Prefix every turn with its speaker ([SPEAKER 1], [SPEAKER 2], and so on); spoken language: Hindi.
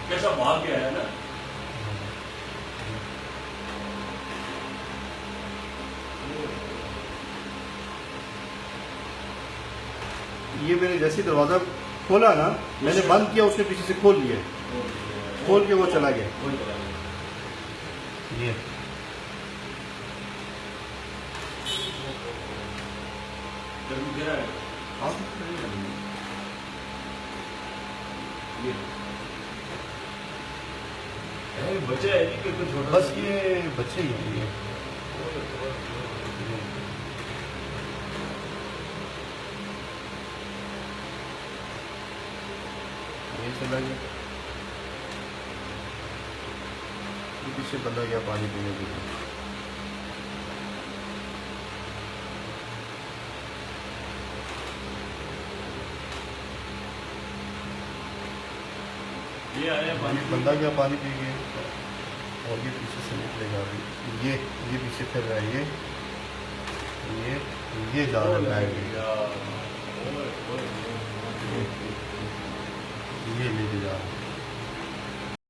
[SPEAKER 1] कैसा भाग गया है ना।
[SPEAKER 2] ये मैंने जैसे दरवाजा खोला ना, मैंने बंद किया, उसने पीछे से खोल लिया, खोल के वो चला गया। ये
[SPEAKER 1] बच्चा है कि कोई छोटा,
[SPEAKER 2] बस ये बच्चे ही हैं ये चला गया, पीछे बंदा गया पानी पीने के लिए।
[SPEAKER 1] ये आया पानी,
[SPEAKER 2] बंदा गया पानी पी गया और ये पीछे से निकलेगा अभी। ये पीछे फिर रहा है, ये जा रहा है, ये ले